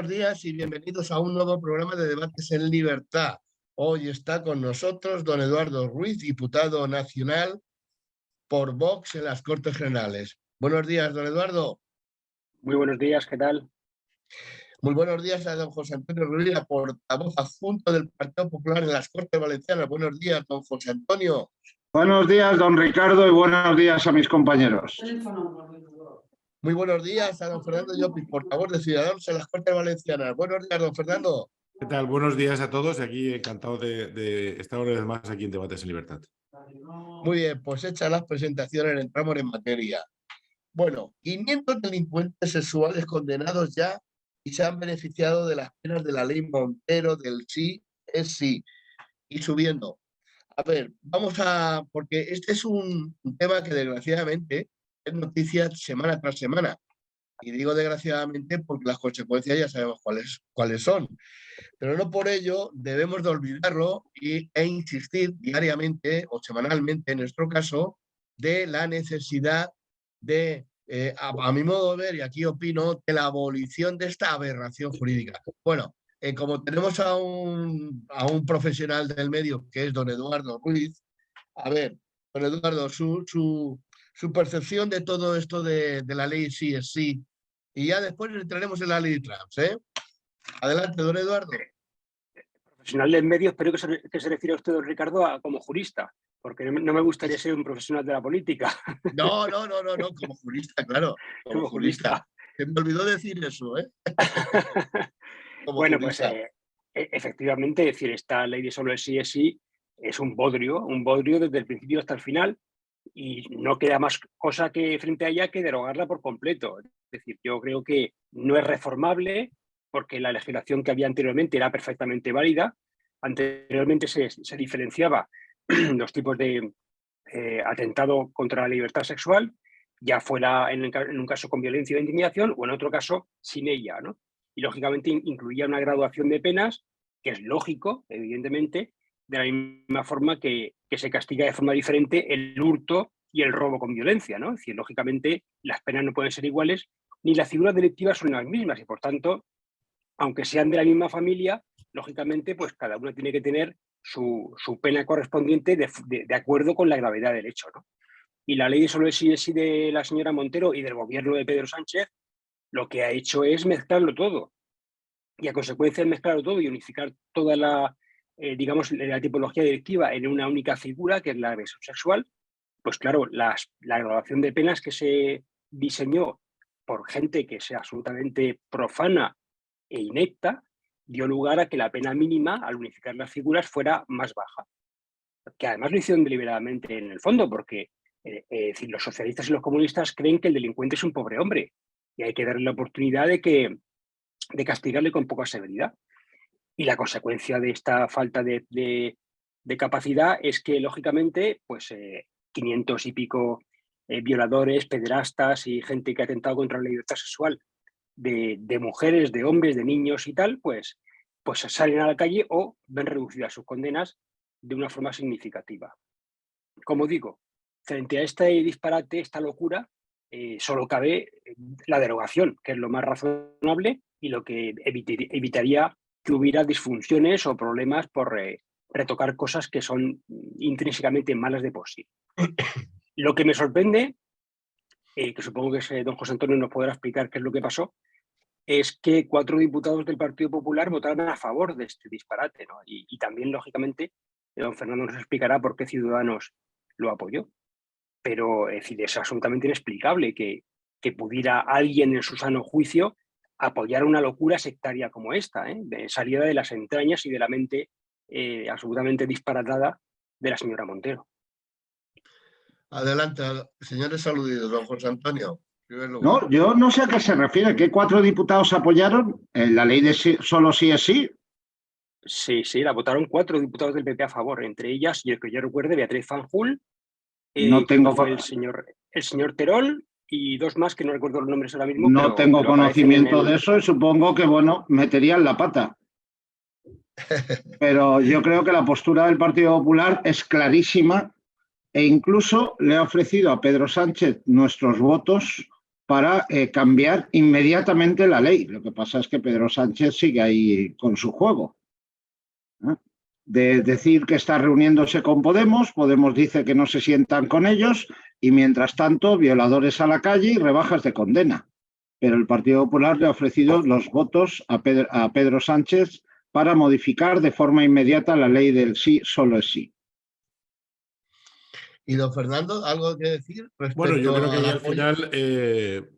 buenos días y bienvenidos a un nuevo programa de Debates en Libertad. Hoy está con nosotros don Eduardo Ruiz, diputado nacional por Vox en las Cortes Generales. Buenos días, don Eduardo. Muy buenos días, ¿qué tal? Muy buenos días a don José Antonio Rubira, portavoz adjunto del Partido Popular en las Cortes Valencianas. Buenos días, don José Antonio. Buenos días, don Ricardo, y buenos días a mis compañeros. Muy buenos días a don Fernando Llopis, portavoz de Ciudadanos en las Cortes Valencianas. Buenos días, don Fernando. ¿Qué tal? Buenos días a todos y aquí encantado de estar una vez más aquí en Debates en Libertad. Muy bien, pues hechas las presentaciones, entramos en materia. Bueno, 500 delincuentes sexuales condenados ya y se han beneficiado de las penas de la ley Montero del sí es sí y subiendo. A ver, porque este es un tema que desgraciadamente es noticia semana tras semana. Y digo desgraciadamente porque las consecuencias ya sabemos cuáles son. Pero no por ello debemos de olvidarlo e insistir diariamente o semanalmente, en nuestro caso, de la necesidad de, a mi modo de ver, y aquí opino, de la abolición de esta aberración jurídica. Bueno, como tenemos a un profesional del medio, que es don Eduardo Ruiz, a ver, don Eduardo, su percepción de todo esto de la ley sí es sí, y ya después entraremos en la ley trans, ¿eh? Adelante, don Eduardo. Profesional del medio, espero que se refiere a usted, don Ricardo, como jurista, porque no me gustaría ser un profesional de la política. No, como jurista, claro. Como jurista. Se me olvidó decir eso, ¿eh? Bueno, jurista. Pues efectivamente, decir, esta ley de solo el sí es sí es un bodrio desde el principio hasta el final, y no queda más cosa que frente a ella que derogarla por completo. Es decir, yo creo que no es reformable porque la legislación que había anteriormente era perfectamente válida. Anteriormente se diferenciaba los tipos de atentado contra la libertad sexual, ya fuera en un caso con violencia o intimidación o en otro caso sin ella, ¿no? Y lógicamente incluía una graduación de penas, que es lógico, evidentemente, de la misma forma que se castiga de forma diferente el hurto y el robo con violencia, ¿no? Es decir, lógicamente las penas no pueden ser iguales ni las figuras delictivas son las mismas y, por tanto, aunque sean de la misma familia, lógicamente, pues cada uno tiene que tener su pena correspondiente de acuerdo con la gravedad del hecho, ¿no? Y la ley de solo el sí es sí de la señora Montero y del gobierno de Pedro Sánchez lo que ha hecho es mezclarlo todo. Y a consecuencia de mezclarlo todo y unificar toda la tipología delictiva en una única figura, que es la agresión sexual, pues claro, la graduación de penas que se diseñó por gente que sea absolutamente profana e inepta, dio lugar a que la pena mínima, al unificar las figuras, fuera más baja. Que además lo hicieron deliberadamente en el fondo, porque decir, los socialistas y los comunistas creen que el delincuente es un pobre hombre y hay que darle la oportunidad de castigarle con poca severidad. Y la consecuencia de esta falta de capacidad es que, lógicamente, pues 500 y pico violadores, pederastas y gente que ha atentado contra la libertad sexual de mujeres, de hombres, de niños y tal, pues salen a la calle o ven reducidas sus condenas de una forma significativa. Como digo, frente a este disparate, esta locura, solo cabe la derogación, que es lo más razonable y lo que evitaría que hubiera disfunciones o problemas por retocar cosas que son intrínsecamente malas de por sí. Lo que me sorprende, que supongo que don José Antonio nos podrá explicar qué es lo que pasó, es que 4 diputados del Partido Popular votaron a favor de este disparate, ¿no? Y también, lógicamente, don Fernando nos explicará por qué Ciudadanos lo apoyó. Pero es decir, es absolutamente inexplicable que pudiera alguien en su sano juicio apoyar una locura sectaria como esta, salida de las entrañas y de la mente absolutamente disparatada de la señora Montero. Adelante, señores aludidos, don José Antonio. No, yo no sé a qué se refiere. ¿Qué 4 diputados apoyaron la ley de solo sí es sí? Sí, la votaron 4 diputados del PP a favor, entre ellas, y el que yo recuerde, Beatriz Fanjul, no tengo fue el señor Terol y 2 más que no recuerdo los nombres ahora mismo. No tengo conocimiento de eso y supongo que, bueno, meterían la pata. Pero yo creo que la postura del Partido Popular es clarísima e incluso le ha ofrecido a Pedro Sánchez nuestros votos para cambiar inmediatamente la ley. Lo que pasa es que Pedro Sánchez sigue ahí con su juego, ¿eh? De decir que está reuniéndose con Podemos, Podemos dice que no se sientan con ellos y mientras tanto violadores a la calle y rebajas de condena. Pero el Partido Popular le ha ofrecido los votos a Pedro Sánchez para modificar de forma inmediata la ley del sí solo es sí. Y don Fernando, ¿algo que decir respecto Bueno, yo creo que al al apoyo? final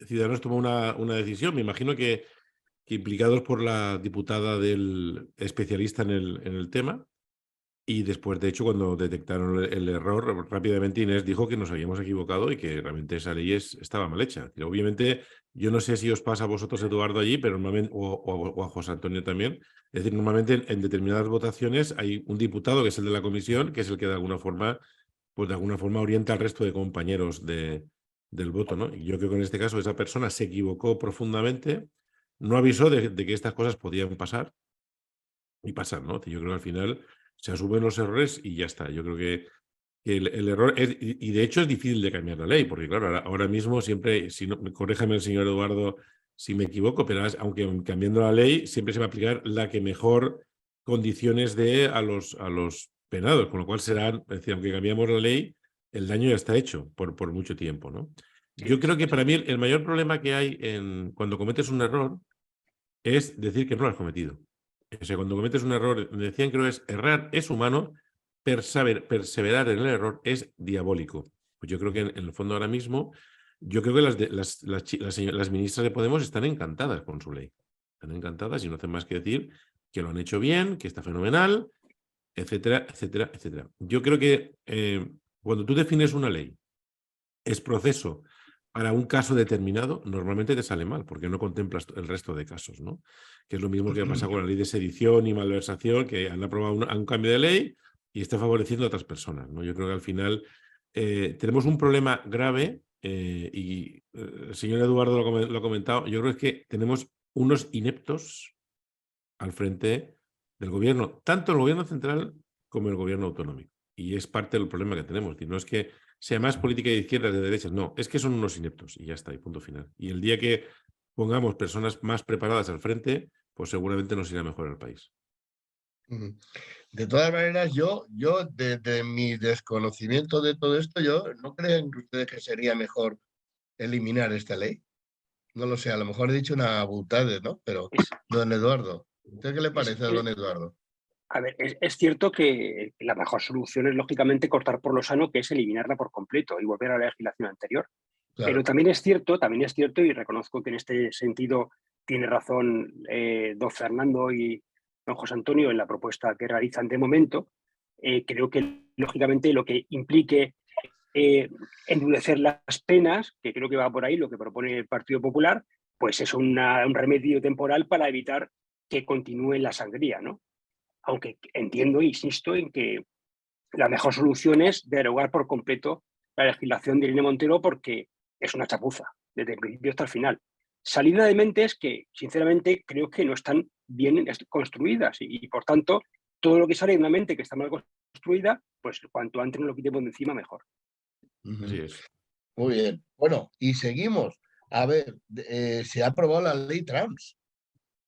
Ciudadanos tomó una decisión. Me imagino que implicados por la diputada del especialista en el tema. Y después, de hecho, cuando detectaron el error, rápidamente Inés dijo que nos habíamos equivocado y que realmente esa ley estaba mal hecha. Y obviamente, yo no sé si os pasa a vosotros, Eduardo, allí, pero normalmente, o a José Antonio también. Es decir, normalmente en determinadas votaciones hay un diputado, que es el de la comisión, que es el que de alguna forma orienta al resto de compañeros del voto, ¿no? Y yo creo que en este caso esa persona se equivocó profundamente, no avisó de que estas cosas podían pasar y pasan, ¿no? Yo creo que al final se asumen los errores y ya está. Yo creo que el error es, y de hecho es difícil de cambiar la ley, porque claro, ahora mismo siempre, si no, corríjame el señor Eduardo si me equivoco, pero aunque cambiando la ley, siempre se va a aplicar la que mejor condiciones dé a los penados, con lo cual serán, es decir, aunque cambiamos la ley, el daño ya está hecho por mucho tiempo, ¿no? Sí, Yo creo que para sí. mí el mayor problema que hay cuando cometes un error es decir que no lo has cometido. O sea, cuando cometes un error, me decían que no es errar, es humano, perseverar en el error es diabólico. Pues yo creo que en el fondo ahora mismo, yo creo que las ministras de Podemos están encantadas con su ley. Están encantadas y no hacen más que decir que lo han hecho bien, que está fenomenal, etcétera, etcétera, etcétera. Yo creo que cuando tú defines una ley, es proceso para un caso determinado, normalmente te sale mal, porque no contemplas el resto de casos, ¿no? Que es lo mismo que ha pasado con la ley de sedición y malversación, que han aprobado un cambio de ley y está favoreciendo a otras personas, ¿no? Yo creo que al final tenemos un problema grave y el señor Eduardo lo ha comentado, yo creo que tenemos unos ineptos al frente del gobierno, tanto el gobierno central como el gobierno autonómico. Y es parte del problema que tenemos. No es que sea más política de izquierdas, de derechas, no, es que son unos ineptos y ya está, y punto final. Y el día que pongamos personas más preparadas al frente, pues seguramente nos irá mejor el país. De todas maneras, yo desde mi desconocimiento de todo esto, yo no creen ustedes que sería mejor eliminar esta ley. No lo sé, a lo mejor he dicho una butada, ¿no? Pero, Es, don Eduardo, ¿usted qué le es, parece a don Eduardo? a ver, es cierto que la mejor solución es, lógicamente, cortar por lo sano, que es eliminarla por completo y volver a la legislación anterior. Pero Claro. también es cierto, y reconozco que en este sentido tiene razón don Fernando y don José Antonio en la propuesta que realizan de momento. Creo que, lógicamente, lo que implique endurecer las penas, que creo que va por ahí lo que propone el Partido Popular, pues es un remedio temporal para evitar que continúe la sangría, ¿no? Aunque entiendo e insisto en que la mejor solución es derogar por completo la legislación de Irene Montero porque es una chapuza, desde el principio hasta el final. Salida de mentes que, sinceramente, creo que no están bien construidas y por tanto, todo lo que sale de una mente que está mal construida, pues cuanto antes nos lo quitemos de encima, mejor. Así es. Muy bien. Bueno, y seguimos. A ver, se ha aprobado la ley trans.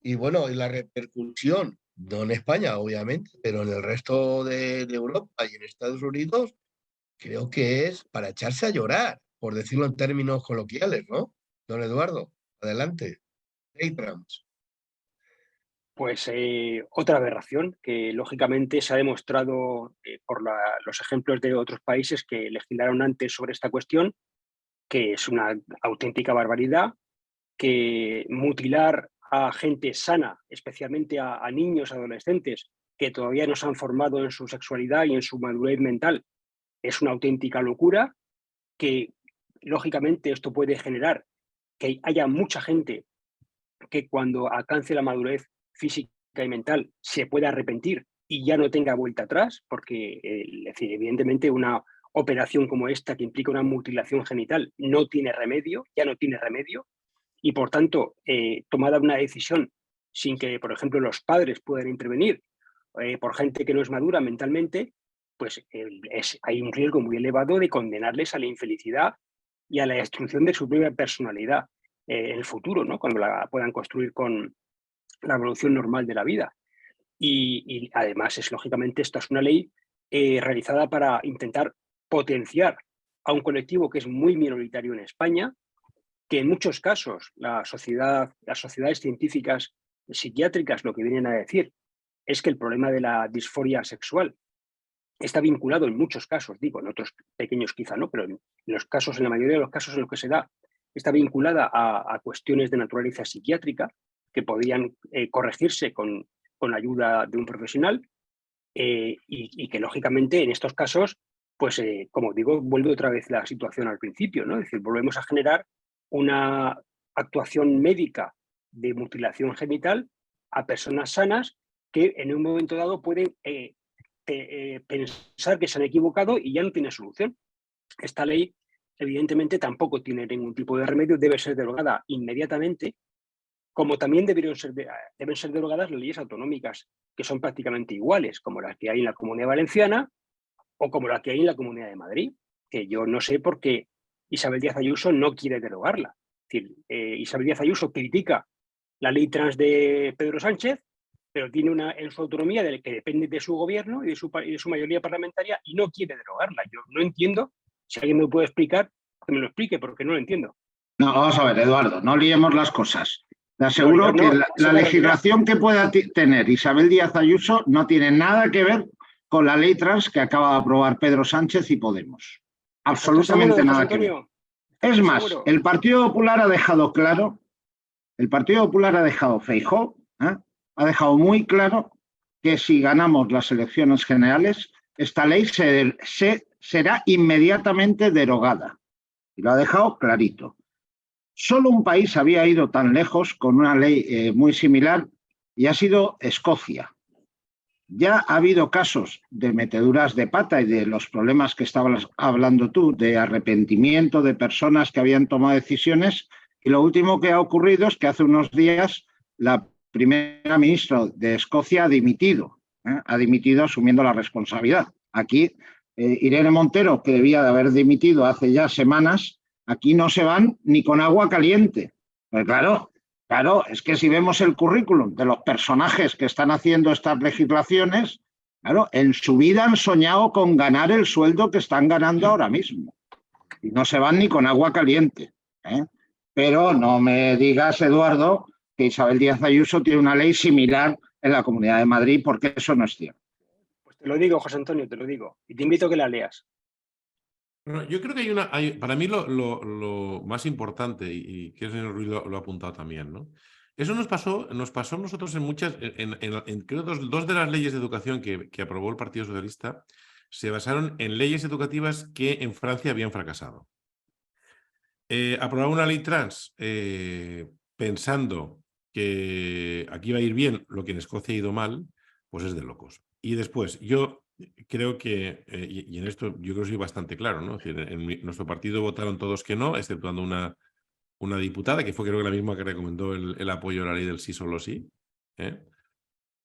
Y bueno, y la repercusión, no en España, obviamente, pero en el resto de Europa y en Estados Unidos, creo que es para echarse a llorar, por decirlo en términos coloquiales, ¿no? Don Eduardo, adelante. Ley trans. Pues otra aberración que lógicamente se ha demostrado por los ejemplos de otros países que legislaron antes sobre esta cuestión, que es una auténtica barbaridad, que mutilar a gente sana, especialmente a niños, adolescentes, que todavía no se han formado en su sexualidad y en su madurez mental, es una auténtica locura, que lógicamente esto puede generar que haya mucha gente que cuando alcance la madurez física y mental se pueda arrepentir y ya no tenga vuelta atrás, porque es decir, evidentemente una operación como esta que implica una mutilación genital no tiene remedio, ya no tiene remedio, y por tanto, tomada una decisión sin que, por ejemplo, los padres puedan intervenir por gente que no es madura mentalmente, pues hay un riesgo muy elevado de condenarles a la infelicidad y a la destrucción de su propia personalidad en el futuro, ¿no? Cuando la puedan construir con la evolución normal de la vida. Y además, lógicamente, esta es una ley realizada para intentar potenciar a un colectivo que es muy minoritario en España, que en muchos casos las sociedades científicas psiquiátricas lo que vienen a decir es que el problema de la disforia sexual está vinculado en muchos casos, digo, en otros pequeños quizá no, pero en la mayoría de los casos en los que se da, está vinculada a cuestiones de naturaleza psiquiátrica que podían corregirse con la ayuda de un profesional y que lógicamente en estos casos, pues como digo, vuelve otra vez la situación al principio, ¿no? Es decir, volvemos a generar una actuación médica de mutilación genital a personas sanas que en un momento dado pueden pensar que se han equivocado y ya no tiene solución. Esta ley, evidentemente, tampoco tiene ningún tipo de remedio, debe ser derogada inmediatamente, como también deben ser derogadas las leyes autonómicas, que son prácticamente iguales, como las que hay en la Comunidad Valenciana o como las que hay en la Comunidad de Madrid, que yo no sé por qué Isabel Díaz Ayuso no quiere derogarla. Es decir, Isabel Díaz Ayuso critica la ley trans de Pedro Sánchez, pero tiene una en su autonomía que depende de su gobierno y de su mayoría parlamentaria y no quiere derogarla. Yo no entiendo, si alguien me puede explicar, que me lo explique, porque no lo entiendo. No, vamos a ver, Eduardo, no liemos las cosas. Te aseguro que la legislación que pueda tener Isabel Díaz Ayuso no tiene nada que ver con la ley trans que acaba de aprobar Pedro Sánchez y Podemos. Absolutamente nada que ver. Es más, el Partido Popular ha dejado claro, Feijóo, ha dejado muy claro que si ganamos las elecciones generales, esta ley será inmediatamente derogada. Y lo ha dejado clarito. Solo un país había ido tan lejos con una ley muy similar y ha sido Escocia. Ya ha habido casos de meteduras de pata y de los problemas que estabas hablando tú, de arrepentimiento de personas que habían tomado decisiones, y lo último que ha ocurrido es que hace unos días la primera ministra de Escocia ha dimitido asumiendo la responsabilidad. Aquí Irene Montero, que debía de haber dimitido hace ya semanas, aquí no se van ni con agua caliente. Pues claro, es que si vemos el currículum de los personajes que están haciendo estas legislaciones, claro, en su vida han soñado con ganar el sueldo que están ganando ahora mismo. Y no se van ni con agua caliente. Pero no me digas, Eduardo, que Isabel Díaz Ayuso tiene una ley similar en la Comunidad de Madrid, porque eso no es cierto. Pues te lo digo, José Antonio, te lo digo. Y te invito a que la leas. Bueno, yo creo que para mí lo más importante, y que el señor Ruiz lo ha apuntado también, ¿no? Eso nos pasó a nosotros en muchas, creo dos de las leyes de educación que aprobó el Partido Socialista se basaron en leyes educativas que en Francia habían fracasado. Aprobar una ley trans pensando que aquí va a ir bien lo que en Escocia ha ido mal, pues es de locos. Y después, yo creo que, y en esto yo creo que soy bastante claro, ¿no? Es decir, en nuestro partido votaron todos que no, exceptuando una diputada, que fue creo que la misma que recomendó el apoyo a la ley del sí solo sí.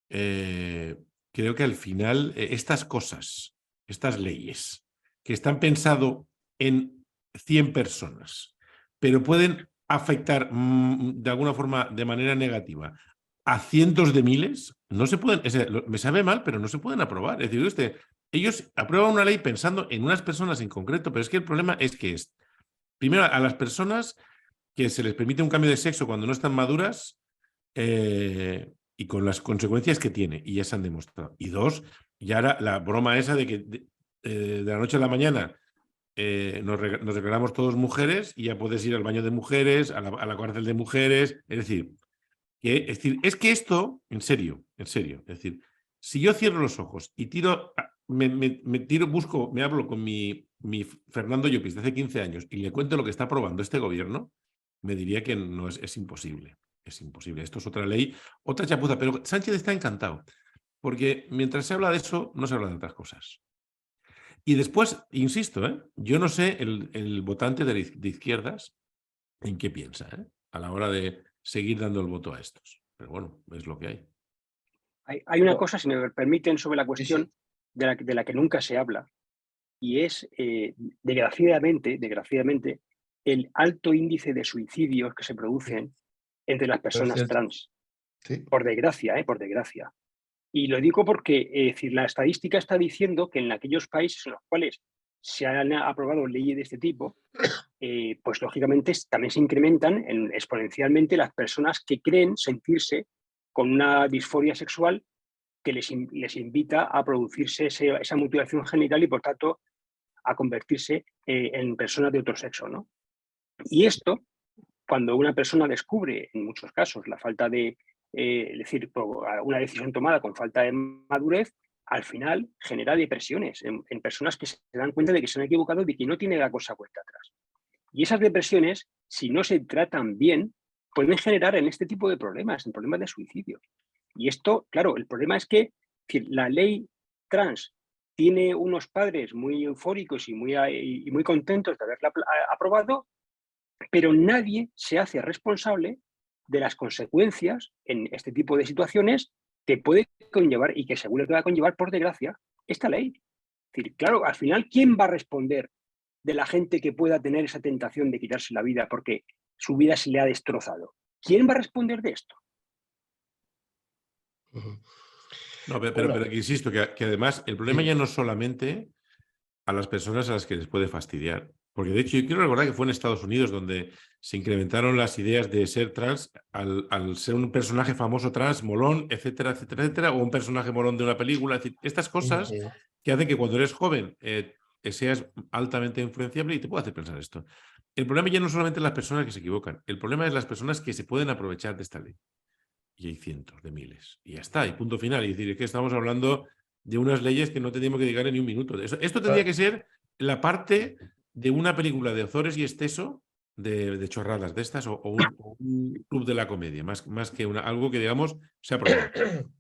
Creo que al final estas cosas, estas leyes, que están pensado en 100 personas, pero pueden afectar de alguna forma, de manera negativa, a cientos de miles, no se pueden, me sabe mal, pero no se pueden aprobar. Es decir, ellos aprueban una ley pensando en unas personas en concreto, pero es que el problema es que primero, a las personas que se les permite un cambio de sexo cuando no están maduras y con las consecuencias que tiene, y ya se han demostrado. Y dos, ya ahora la broma esa de que de la noche a la mañana nos declaramos todos mujeres y ya puedes ir al baño de mujeres, a la cárcel de mujeres, es decir, es que esto, en serio, es decir, si yo cierro los ojos y me hablo con mi Fernando Llopis de hace 15 años y le cuento lo que está aprobando este gobierno, me diría que no es imposible. Es imposible. Esto es otra ley, otra chapuza, pero Sánchez está encantado, porque mientras se habla de eso, no se habla de otras cosas. Y después, insisto, yo no sé el votante de izquierdas en qué piensa, a la hora de seguir dando el voto a estos. Pero bueno, es lo que hay. Hay una cosa, si me permiten, sobre la cuestión de la que nunca se habla, y es, desgraciadamente, el alto índice de suicidios que se producen entre las personas trans. Sí. Por desgracia, por desgracia. Y lo digo porque decir, la estadística está diciendo que en aquellos países en los cuales se han aprobado leyes de este tipo, pues lógicamente también se incrementan exponencialmente las personas que creen sentirse con una disforia sexual que les invita a producirse esa mutilación genital y por tanto a convertirse en personas de otro sexo, ¿no? Y esto, cuando una persona descubre, en muchos casos, la falta de, es decir, una decisión tomada con falta de madurez, al final genera depresiones en personas que se dan cuenta de que se han equivocado y de que no tiene la cosa vuelta atrás. Y esas depresiones, si no se tratan bien, pueden generar en este tipo de problemas, en problemas de suicidio. Y esto, claro, el problema es que la ley trans tiene unos padres muy eufóricos y muy contentos de haberla aprobado, pero nadie se hace responsable de las consecuencias en este tipo de situaciones que puede conllevar y que seguro que va a conllevar, por desgracia, esta ley. Es decir, claro, al final, ¿quién va a responder de la gente que pueda tener esa tentación de quitarse la vida porque su vida se le ha destrozado? ¿Quién va a responder de esto? No, pero que insisto, que además el problema ya no es solamente a las personas a las que les puede fastidiar. Porque de hecho yo quiero recordar que fue en Estados Unidos donde se incrementaron las ideas de ser trans al ser un personaje famoso trans, molón, etcétera, etcétera, etcétera, o un personaje molón de una película. Es decir, estas cosas que hacen que cuando eres joven seas altamente influenciable y te puede hacer pensar esto. El problema ya no solamente es las personas que se equivocan, el problema es las personas que se pueden aprovechar de esta ley. Y hay cientos de miles. Y ya está, y punto final. Y decir, es que estamos hablando de unas leyes que no tendríamos que dedicar ni un minuto. Esto tendría que ser la parte de una película de Ozores y Esteso de chorradas de estas o un club de la comedia, más que algo que, digamos, se ha probado.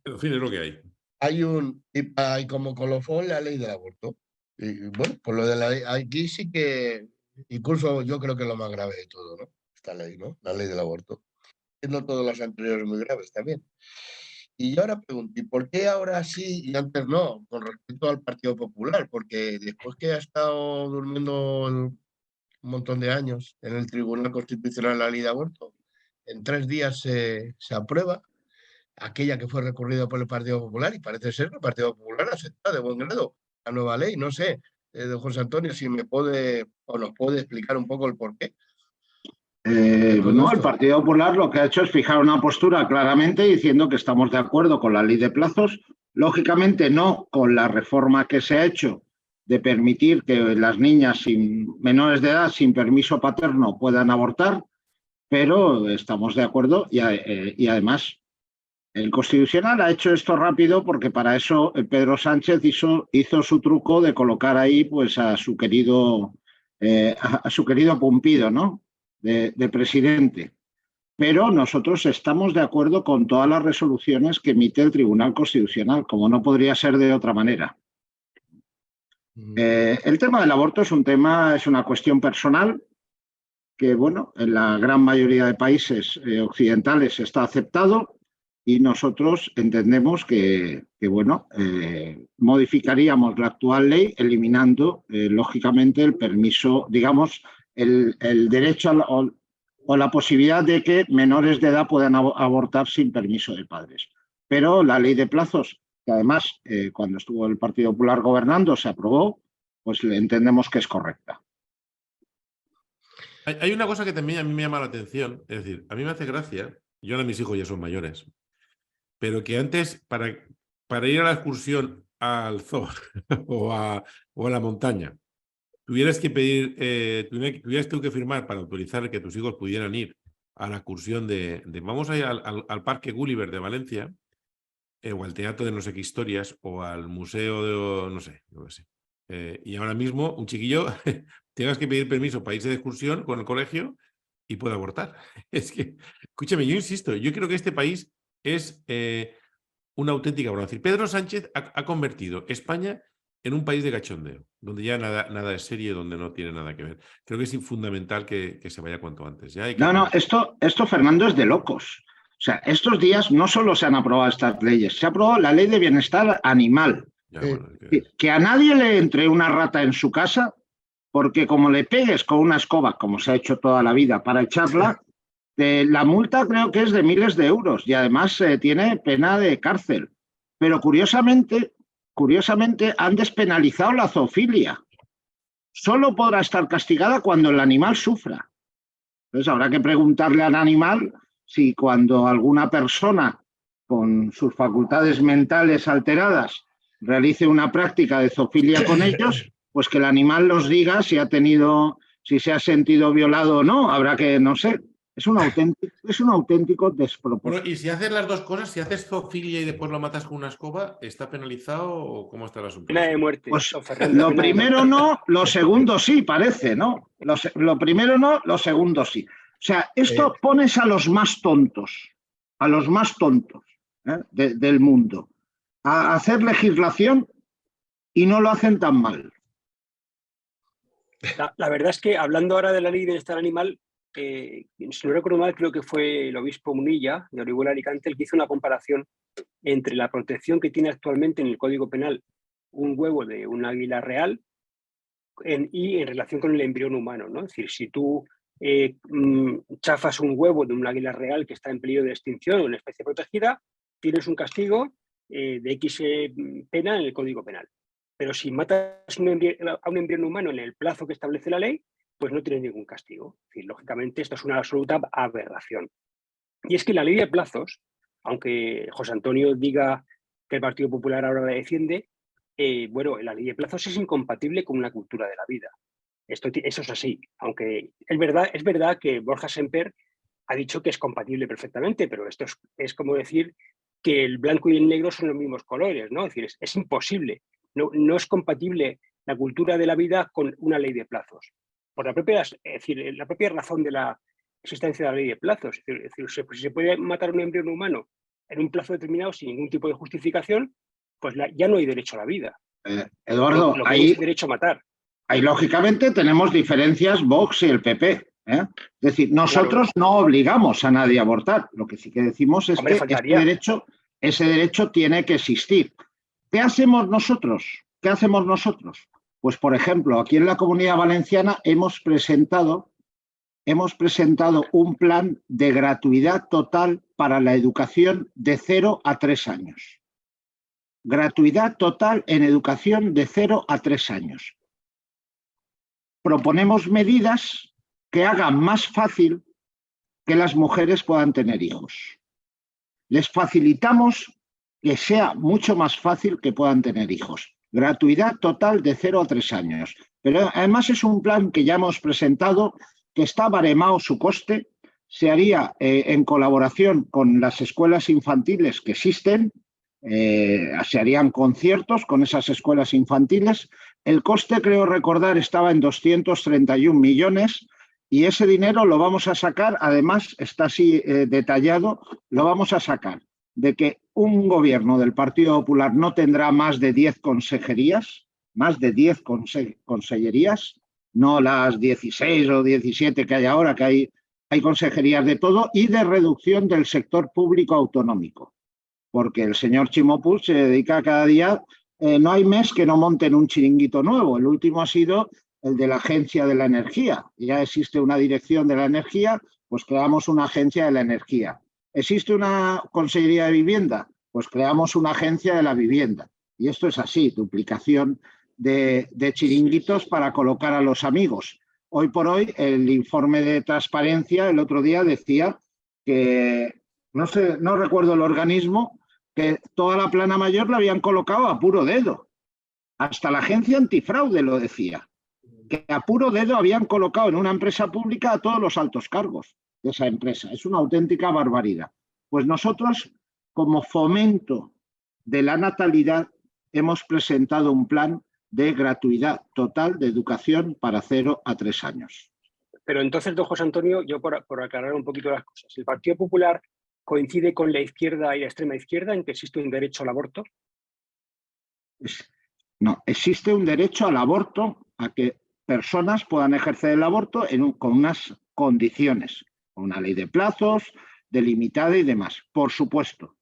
En fin, es lo que hay. Hay como colofón la ley del aborto. Y bueno, pues lo de la ley, aquí sí que, incluso yo creo que es lo más grave de todo, ¿no? Esta ley, ¿no? La ley del aborto. Siendo todas las anteriores muy graves también. Y yo ahora pregunto, ¿y por qué ahora sí y antes no? Con respecto al Partido Popular, porque después que ha estado durmiendo un montón de años en el Tribunal Constitucional la ley de aborto, en 3 días se aprueba aquella que fue recurrida por el Partido Popular y parece ser que el Partido Popular acepta de buen grado la nueva ley. No sé, don José Antonio, si me puede o nos puede explicar un poco el porqué. No, el Partido Popular lo que ha hecho es fijar una postura claramente diciendo que estamos de acuerdo con la ley de plazos, lógicamente no con la reforma que se ha hecho de permitir que las niñas menores de edad sin permiso paterno puedan abortar, pero estamos de acuerdo y además el Constitucional ha hecho esto rápido porque para eso Pedro Sánchez hizo su truco de colocar ahí pues a su querido Pumpido, ¿no? De presidente. Pero nosotros estamos de acuerdo con todas las resoluciones que emite el Tribunal Constitucional, como no podría ser de otra manera. El tema del aborto es una cuestión personal que, bueno, en la gran mayoría de países occidentales está aceptado y nosotros entendemos que modificaríamos la actual ley eliminando, lógicamente, el permiso, digamos, el derecho o la posibilidad de que menores de edad puedan abortar sin permiso de padres. Pero la ley de plazos, que además cuando estuvo el Partido Popular gobernando se aprobó, pues entendemos que es correcta. Hay una cosa que también a mí me llama la atención, es decir, a mí me hace gracia, yo ahora mis hijos ya son mayores, pero que antes para ir a la excursión al zoo o a la montaña, tuvieras que pedir, tuvieras tú que firmar para autorizar que tus hijos pudieran ir a la excursión de vamos a ir al Parque Gulliver de Valencia, o al Teatro de no sé qué historias, o al Museo de no sé. Y ahora mismo un chiquillo tengas que pedir permiso para irse de excursión con el colegio y puede abortar. Es que, escúchame, yo insisto, yo creo que este país es una auténtica broma. Es decir, Pedro Sánchez ha convertido España en un país de cachondeo, donde ya nada es serio, donde no tiene nada que ver. Creo que es fundamental que se vaya cuanto antes. Ya hay que... No, esto, Fernando, es de locos. O sea, estos días no solo se han aprobado estas leyes, se ha aprobado la ley de bienestar animal. Ya, bueno, que a nadie le entre una rata en su casa porque como le pegues con una escoba, como se ha hecho toda la vida para echarla, la multa creo que es de miles de euros y además tiene pena de cárcel. Pero curiosamente han despenalizado la zoofilia. Solo podrá estar castigada cuando el animal sufra. Entonces habrá que preguntarle al animal si cuando alguna persona con sus facultades mentales alteradas realice una práctica de zoofilia con ellos, pues que el animal los diga si se ha sentido violado o no. Habrá que, no sé, es un auténtico despropósito. Bueno, y si haces las dos cosas, si haces zoofilia y después lo matas con una escoba, ¿está penalizado o cómo está el asunto? Pena de muerte. Pues lo primero no, lo segundo sí, parece, ¿no? Lo primero no, lo segundo sí. O sea, esto pones a los más tontos del mundo a hacer legislación y no lo hacen tan mal. La verdad es que hablando ahora de la ley de bienestar animal, si no recuerdo mal, creo que fue el obispo Munilla de Orihuela Alicante el que hizo una comparación entre la protección que tiene actualmente en el Código Penal un huevo de un águila real y en relación con el embrión humano, ¿no? Es decir, si tú chafas un huevo de un águila real que está en peligro de extinción o una especie protegida, tienes un castigo de X pena en el Código Penal. Pero si matas a un embrión humano en el plazo que establece la ley, pues no tienes ningún castigo. Es decir, lógicamente, esto es una absoluta aberración. Y es que la ley de plazos, aunque José Antonio diga que el Partido Popular ahora la defiende, bueno, la ley de plazos es incompatible con una cultura de la vida. Eso es así, aunque es verdad que Borja Semper ha dicho que es compatible perfectamente, pero esto es como decir que el blanco y el negro son los mismos colores, ¿no? Es decir, es imposible. No es compatible la cultura de la vida con una ley de plazos. Por la propia razón de la existencia de la ley de plazos. Es decir, si se puede matar un embrión humano en un plazo determinado sin ningún tipo de justificación, pues ya no hay derecho a la vida. Eduardo, lo que hay es derecho a matar. Ahí lógicamente tenemos diferencias Vox y el PP. Es decir, nosotros no obligamos a nadie a abortar. Lo que sí que decimos es que ese derecho tiene que existir. ¿Qué hacemos nosotros? Pues, por ejemplo, aquí en la Comunidad Valenciana hemos presentado un plan de gratuidad total para la educación de 0 a 3 años. Gratuidad total en educación de 0 a 3 años. Proponemos medidas que hagan más fácil que las mujeres puedan tener hijos. Les facilitamos que sea mucho más fácil que puedan tener hijos. Gratuidad total de 0 a 3 años. Pero además es un plan que ya hemos presentado, que está baremado su coste, se haría en colaboración con las escuelas infantiles que existen, se harían conciertos con esas escuelas infantiles. El coste, creo recordar, estaba en 231 millones y ese dinero lo vamos a sacar, además está así detallado, lo vamos a sacar de que un gobierno del Partido Popular no tendrá más de 10 consejerías, consellerías, no las 16 o 17 que hay ahora, que hay consejerías de todo, y de reducción del sector público autonómico. Porque el señor Ximo Puig se dedica cada día, no hay mes que no monten un chiringuito nuevo. El último ha sido el de la Agencia de la Energía. Ya existe una dirección de la energía, pues creamos una agencia de la energía. ¿Existe una Consejería de Vivienda? Pues creamos una agencia de la vivienda. Y esto es así, duplicación de chiringuitos para colocar a los amigos. Hoy por hoy, el informe de transparencia el otro día decía que, no recuerdo el organismo, que toda la plana mayor la habían colocado a puro dedo. Hasta la agencia antifraude lo decía, que a puro dedo habían colocado en una empresa pública a todos los altos cargos de esa empresa. Es una auténtica barbaridad. Pues nosotros, como fomento de la natalidad, hemos presentado un plan de gratuidad total de educación para 0 a 3 años. Pero entonces, don José Antonio, yo por aclarar un poquito las cosas, ¿el Partido Popular coincide con la izquierda y la extrema izquierda en que existe un derecho al aborto? No, existe un derecho al aborto, a que personas puedan ejercer el aborto con unas condiciones, con una ley de plazos, delimitada y demás, por supuesto.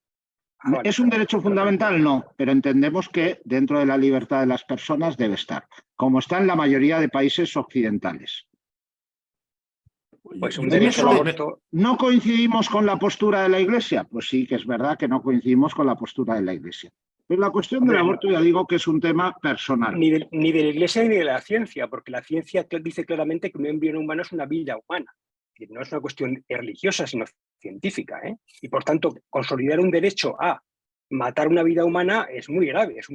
Vale. ¿Es un derecho fundamental? No, pero entendemos que dentro de la libertad de las personas debe estar, como está en la mayoría de países occidentales. Pues un ¿En derecho al eso aborto. no coincidimos con la postura de la Iglesia? Pues sí, que es verdad que no coincidimos con la postura de la Iglesia. Pero la cuestión del Hombre, aborto ya digo que es un tema personal. Ni de la Iglesia ni de la ciencia, porque la ciencia dice claramente que un embrión humano es una vida humana. Es decir, no es una cuestión religiosa, sino científica, ¿eh? Y por tanto, consolidar un derecho a matar una vida humana es muy grave, es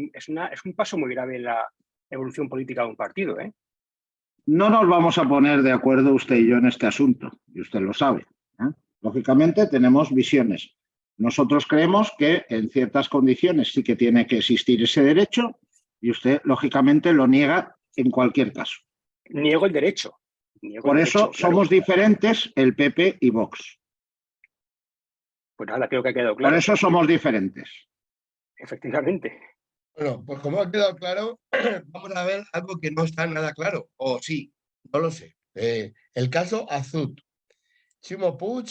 un paso muy grave en la evolución política de un partido, ¿eh? No nos vamos a poner de acuerdo usted y yo en este asunto, y usted lo sabe, ¿eh? Lógicamente tenemos visiones. Nosotros creemos que en ciertas condiciones sí que tiene que existir ese derecho y usted, lógicamente, lo niega en cualquier caso. Niego el derecho. Por eso somos diferentes el PP y Vox. Pues nada, creo que ha quedado claro. Por eso somos diferentes. Efectivamente. Bueno, pues como ha quedado claro, vamos a ver algo que no está nada claro. O sí, no lo sé. El caso Azud, Chimo Puig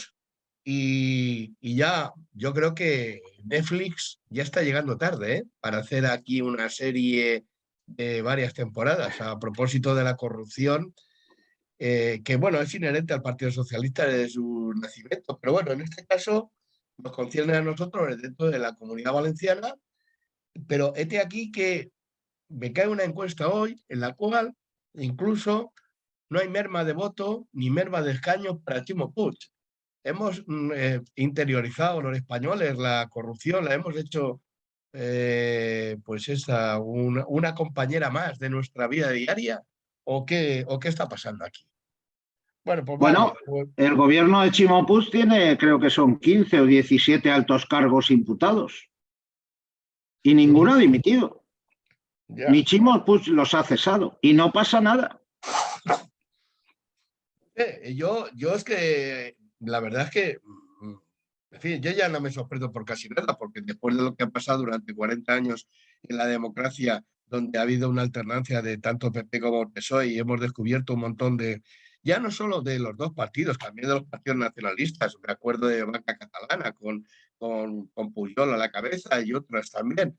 y ya, yo creo que Netflix ya está llegando tarde, para hacer aquí una serie de varias temporadas a propósito de la corrupción, que bueno, es inherente al Partido Socialista desde su nacimiento. Pero bueno, en este caso nos concierne a nosotros dentro de la Comunidad Valenciana. Pero hete aquí que me cae una encuesta hoy en la cual incluso no hay merma de voto ni merma de escaños para Chimo Puig. Hemos interiorizado los españoles la corrupción, la hemos hecho pues una compañera más de nuestra vida diaria. ¿O qué está pasando aquí? Bueno, pues Bueno, vale. Pues, el gobierno de Chimo Puig tiene, creo que son 15 o 17 altos cargos imputados y ninguno ha dimitido. ya. Ni Chimo Puig los ha cesado y no pasa nada. Yo es que la verdad es que, en fin, yo ya no me sorprendo por casi nada, porque después de lo que ha pasado durante 40 años en la democracia, donde ha habido una alternancia de tanto PP como PSOE y hemos descubierto un montón de, ya no solo de los dos partidos, también de los partidos nacionalistas, me acuerdo de Banca Catalana con Pujol a la cabeza y otras también.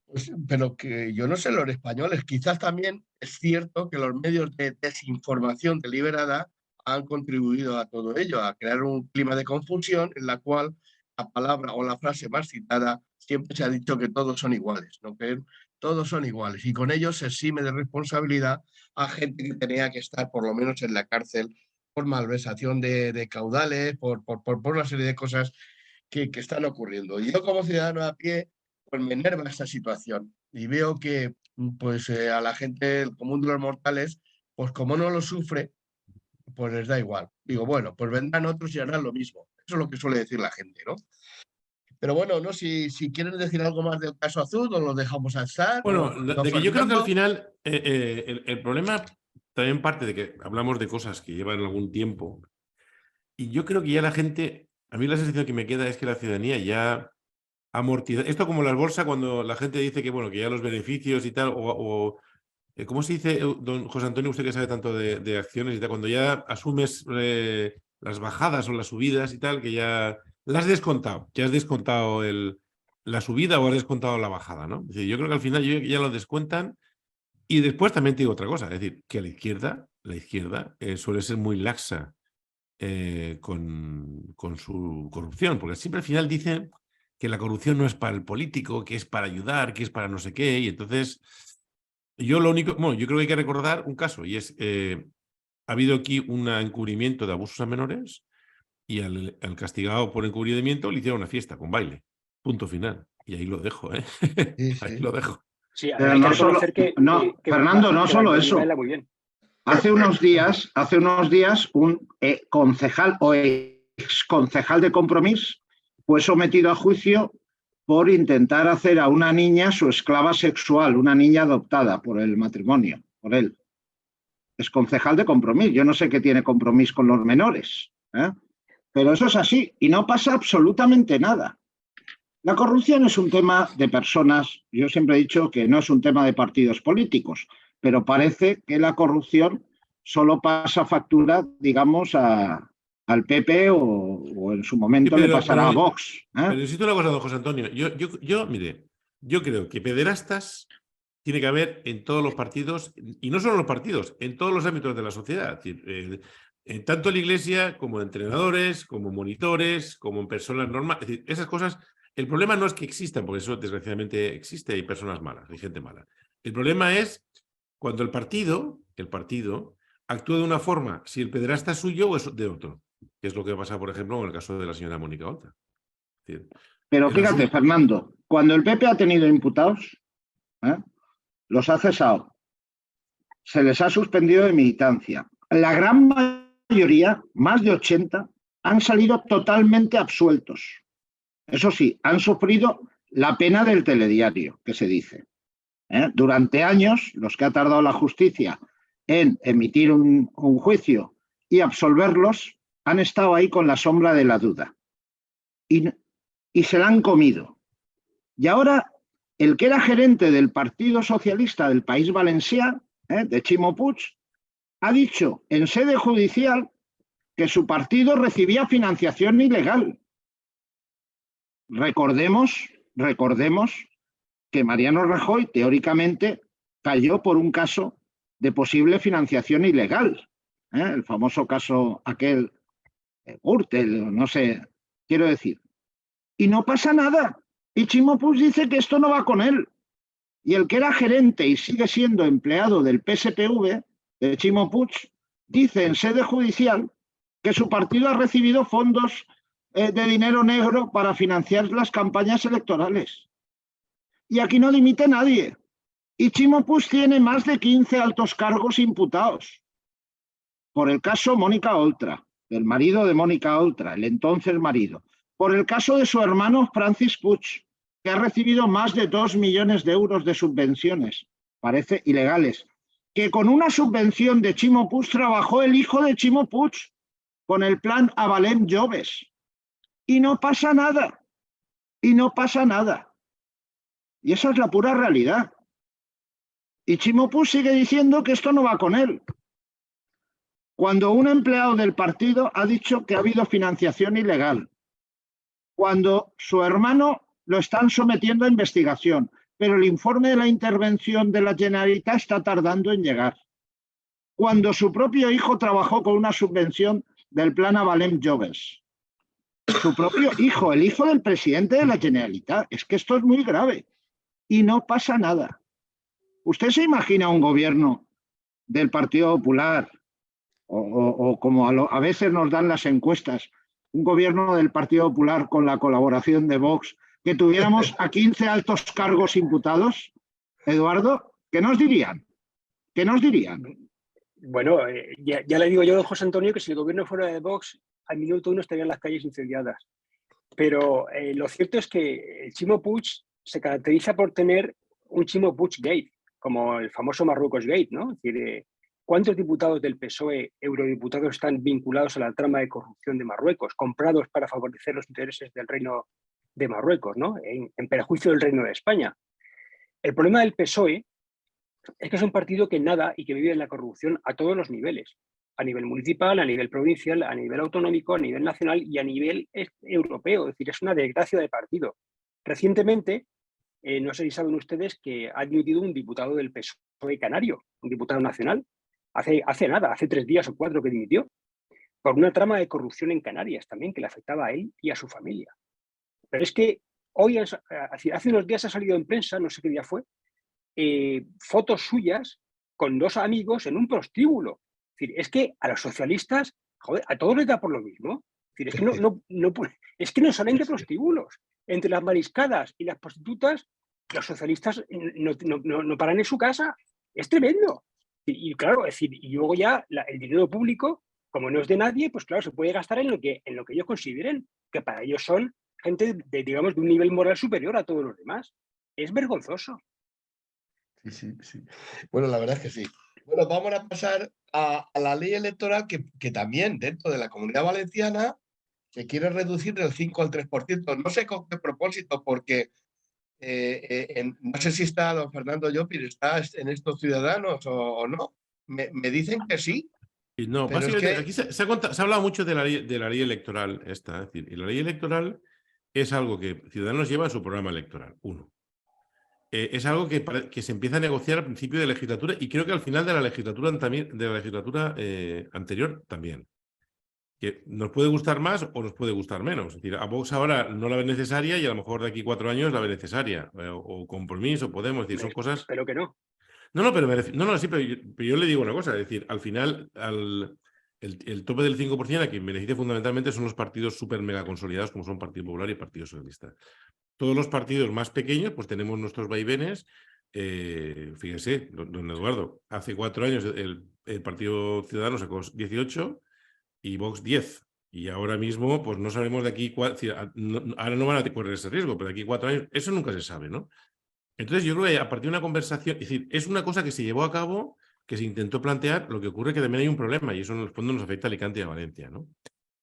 Pues, pero que yo no sé, los españoles, quizás también es cierto que los medios de desinformación deliberada han contribuido a todo ello, a crear un clima de confusión en la cual la palabra o la frase más citada siempre se ha dicho que todos son iguales, ¿no? Que todos son iguales y con ello se exime de responsabilidad a gente que tenía que estar por lo menos en la cárcel por malversación de caudales, por una serie de cosas que están ocurriendo. Y yo como ciudadano a pie, pues me enerva esta situación y veo que pues a la gente, el común de los mortales, pues como no lo sufre, pues les da igual. Digo, bueno, pues vendrán otros y harán lo mismo. Eso es lo que suele decir la gente, ¿no? Pero bueno, no si quieren decir algo más del caso Azul, o lo dejamos al SAR. Bueno, Don de que yo creo que al Fernando. final el problema también parte de que hablamos de cosas que llevan algún tiempo y yo creo que ya la gente, a mí la sensación que me queda es que la ciudadanía ya amortiza. Esto como las bolsas cuando la gente dice que bueno, que ya los beneficios y tal, ¿cómo se dice, don José Antonio, usted que sabe tanto de acciones y tal, cuando ya asumes las bajadas o las subidas y tal, que ya las has descontado, ya has descontado la subida o has descontado la bajada, ¿no? Es decir, yo creo que al final ya lo descuentan y después también te digo otra cosa, es decir, que la izquierda suele ser muy laxa con su corrupción, porque siempre al final dicen que la corrupción no es para el político, que es para ayudar, que es para no sé qué, y entonces yo lo único, bueno, yo creo que hay que recordar un caso, y es, ha habido aquí un encubrimiento de abusos a menores, y al castigado por encubrimiento le hicieron una fiesta con baile, punto final, y ahí lo dejo, ¿eh? Sí, Ahí sí. lo dejo. Sí, Pero hay que no solo, reconocer que Fernando, no solo Valdoví eso. baila muy bien. Hace unos días, un concejal o exconcejal de Compromís fue sometido a juicio por intentar hacer a una niña su esclava sexual, una niña adoptada por el matrimonio, por él. Es concejal de Compromís. Yo no sé qué tiene Compromís con los menores, ¿eh? Pero eso es así y no pasa absolutamente nada. La corrupción es un tema de personas. Yo siempre he dicho que no es un tema de partidos políticos, pero parece que la corrupción solo pasa factura, digamos, a al PP o en su momento Sí, le pasará a Vox. Pero insisto una cosa, don José Antonio. Mire, yo creo que pederastas tiene que haber en todos los partidos, y no solo en los partidos, en todos los ámbitos de la sociedad. Es decir, tanto en la iglesia como en entrenadores, como monitores, como en personas normales. Es decir, esas cosas, el problema no es que existan, porque eso desgraciadamente existe, hay personas malas, hay gente mala. El problema es cuando el partido actúa de una forma, si el pederasta es suyo o es de otro, que es lo que pasa, por ejemplo, en el caso de la señora Mónica Oltra. Pero fíjate, Fernando, cuando el PP ha tenido imputados, los ha cesado, se les ha suspendido de militancia. La gran mayoría, más de 80, han salido totalmente absueltos. Eso sí, han sufrido la pena del telediario, que se dice. Durante años, los que ha tardado la justicia en emitir un juicio y absolverlos, han estado ahí con la sombra de la duda. Y se la han comido. Y ahora, el que era gerente del Partido Socialista del País Valencià, de Ximo Puig, ha dicho en sede judicial que su partido recibía financiación ilegal. Recordemos que Mariano Rajoy, teóricamente, cayó por un caso de posible financiación ilegal. El famoso caso aquel, Gürtel, no sé, quiero decir. Y no pasa nada. Y Ximo Puig dice que esto no va con él. Y el que era gerente y sigue siendo empleado del PSPV, de Ximo Puig, dice en sede judicial que su partido ha recibido fondos de dinero negro para financiar las campañas electorales. Y aquí no dimite nadie. Y Ximo Puig tiene más de 15 altos cargos imputados. Por el caso Mónica Oltra, el marido de Mónica Oltra, el entonces marido. Por el caso de su hermano Francis Puig, que ha recibido más de 2 millones de euros de subvenciones, parece ilegales, que con una subvención de Ximo Puig trabajó el hijo de Ximo Puig con el plan Avalem Joves. Y no pasa nada. Y no pasa nada. Y esa es la pura realidad. Y Ximo Puig sigue diciendo que esto no va con él. Cuando un empleado del partido ha dicho que ha habido financiación ilegal, cuando su hermano lo están sometiendo a investigación, pero el informe de la intervención de la Generalitat está tardando en llegar. Cuando su propio hijo trabajó con una subvención del plan Avalem Joves. Su propio hijo, el hijo del presidente de la Generalitat. Es que esto es muy grave. Y no pasa nada. ¿Usted se imagina un gobierno del Partido Popular o como a veces nos dan las encuestas, un gobierno del Partido Popular con la colaboración de Vox, que tuviéramos a 15 altos cargos imputados? Eduardo, ¿qué nos dirían? ¿Qué nos dirían? Bueno, ya le digo yo a José Antonio que si el gobierno fuera de Vox, al minuto uno estarían las calles incendiadas. Pero lo cierto es que el Ximo Puig se caracteriza por tener un Ximo Puig Gate, como el famoso Marruecos Gate, ¿no? Es decir, ¿cuántos diputados del PSOE, eurodiputados, están vinculados a la trama de corrupción de Marruecos, comprados para favorecer los intereses del reino de Marruecos, ¿no? En perjuicio del reino de España? El problema del PSOE es que es un partido que nada y que vive en la corrupción a todos los niveles, a nivel municipal, a nivel provincial, a nivel autonómico, a nivel nacional y a nivel europeo. Es decir, es una desgracia de partido. Recientemente, no sé si saben ustedes que ha dimitido un diputado del PSOE canario, un diputado nacional, hace nada, hace 3 días o 4 que dimitió, por una trama de corrupción en Canarias también que le afectaba a él y a su familia. Pero es que hoy, hace unos días ha salido en prensa, no sé qué día fue, fotos suyas con 2 amigos en un prostíbulo. Es decir, es que a los socialistas, joder, a todos les da por lo mismo. Es decir, es que no salen de prostíbulos. Entre las mariscadas y las prostitutas, los socialistas no paran en su casa. Es tremendo. Y claro, es decir, y luego ya el dinero público, como no es de nadie, pues claro, se puede gastar en lo que ellos consideren, que para ellos son gente digamos, de un nivel moral superior a todos los demás. Es vergonzoso. Sí. Bueno, la verdad es que sí. Bueno, vamos a pasar a la ley electoral que también dentro de la Comunidad Valenciana se quiere reducir del 5 al 3%. No sé con qué propósito, porque no sé si está don Fernando Llopis, ¿está en estos Ciudadanos o no? Me dicen que sí, Y no, Pero es básicamente que, aquí se ha hablado mucho de la ley electoral esta, es decir, y la ley electoral es algo que Ciudadanos lleva en su programa electoral, uno. Es algo que se empieza a negociar al principio de legislatura y creo que al final de la legislatura, también, de la legislatura anterior también. Que nos puede gustar más o nos puede gustar menos. Es decir, a Vox ahora no la ve necesaria y a lo mejor de aquí 4 años la ve necesaria. O Compromís o Podemos. Es decir, son cosas... Espero que no. No, pero sí, pero yo le digo una cosa. Es decir, al final, el tope del 5% a quien beneficia fundamentalmente son los partidos súper mega consolidados como son Partido Popular y Partido Socialista. Todos los partidos más pequeños, pues tenemos nuestros vaivenes. Fíjese, don Eduardo, hace 4 años el Partido Ciudadano sacó 18 y Vox 10. Y ahora mismo, pues no sabemos de aquí, ahora no van a correr ese riesgo, pero de aquí 4 años, eso nunca se sabe, ¿no? Entonces yo creo que a partir de una conversación, es decir, es una cosa que se llevó a cabo, que se intentó plantear, lo que ocurre es que también hay un problema y eso en el fondo nos afecta a Alicante y a Valencia, ¿no?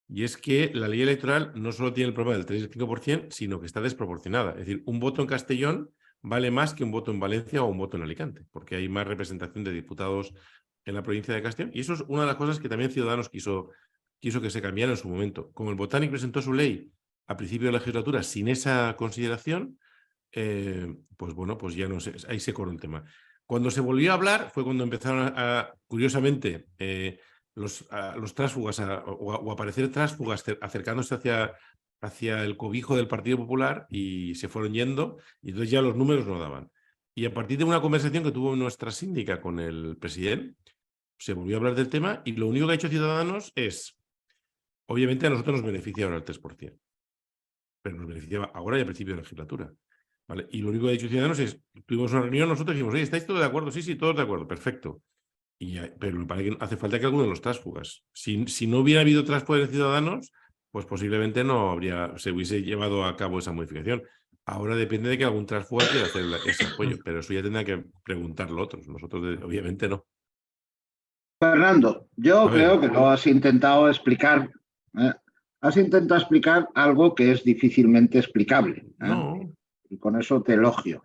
Y es que la ley electoral no solo tiene el problema del 3 y el 5%, sino que está desproporcionada. Es decir, un voto en Castellón vale más que un voto en Valencia o un voto en Alicante, porque hay más representación de diputados en la provincia de Castellón. Y eso es una de las cosas que también Ciudadanos quiso que se cambiara en su momento. Como el Botánic presentó su ley a principio de la legislatura sin esa consideración, pues bueno, pues ya no sé, ahí se corrió el tema. Cuando se volvió a hablar fue cuando empezaron curiosamente, los tránsfugas o aparecer tránsfugas acercándose hacia el cobijo del Partido Popular y se fueron yendo y entonces ya los números no daban. Y a partir de una conversación que tuvo nuestra síndica con el presidente, se volvió a hablar del tema y lo único que ha hecho Ciudadanos es, obviamente a nosotros nos beneficia ahora el 3%, pero nos beneficiaba ahora y al principio de la legislatura. ¿Vale? Y lo único que ha dicho Ciudadanos es, tuvimos una reunión, nosotros dijimos, oye, ¿estáis todos de acuerdo? Sí, todos de acuerdo, perfecto. Pero me parece que hace falta que alguno de los tránsfugas. Si no hubiera habido tránsfugas de Ciudadanos, pues posiblemente no se hubiese llevado a cabo esa modificación. Ahora depende de que algún tránsfuga quiera hacer ese apoyo, pero eso ya tendrá que preguntarlo otros. Nosotros, obviamente, no. Fernando, yo creo que lo has intentado explicar. Has intentado explicar algo que es difícilmente explicable. No. Y con eso te elogio.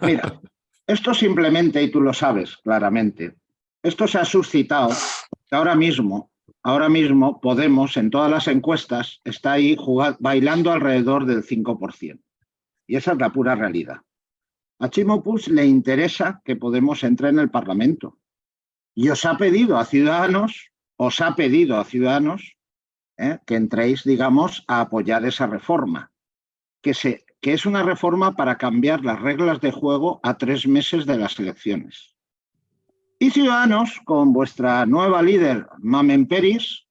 Mira, esto simplemente, y tú lo sabes claramente, esto se ha suscitado ahora mismo Podemos en todas las encuestas está ahí bailando alrededor del 5%. Y esa es la pura realidad. A Ximo Puig le interesa que Podemos entre en el Parlamento. Y os ha pedido a Ciudadanos que entréis, digamos, a apoyar esa reforma, que es una reforma para cambiar las reglas de juego a 3 meses de las elecciones. Y Ciudadanos, con vuestra nueva líder, Mamen Peris,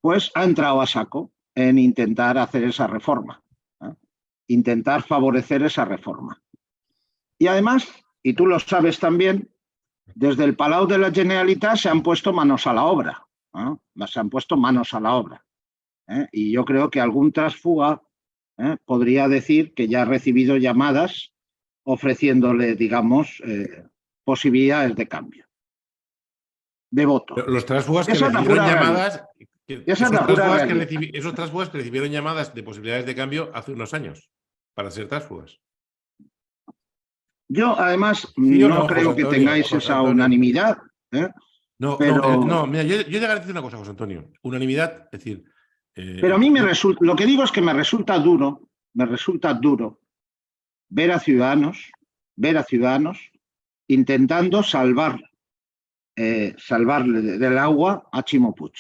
pues ha entrado a saco en intentar hacer esa reforma, intentar favorecer esa reforma. Y además, y tú lo sabes también, desde el Palau de la Generalitat se han puesto manos a la obra. Y yo creo que algún tránsfuga podría decir que ya ha recibido llamadas ofreciéndole, digamos, posibilidades de cambio, de voto. Los tránsfugas que recibieron llamadas... Esos tránsfugas que recibieron llamadas de posibilidades de cambio hace unos años para ser tránsfugas. Yo, además, no creo que tengáis esa unanimidad. No, mira, yo te garantizo una cosa, José Antonio. Unanimidad, es decir... pero a mí lo que digo es que me resulta duro ver a Ciudadanos intentando salvarle del agua a Ximo Puig.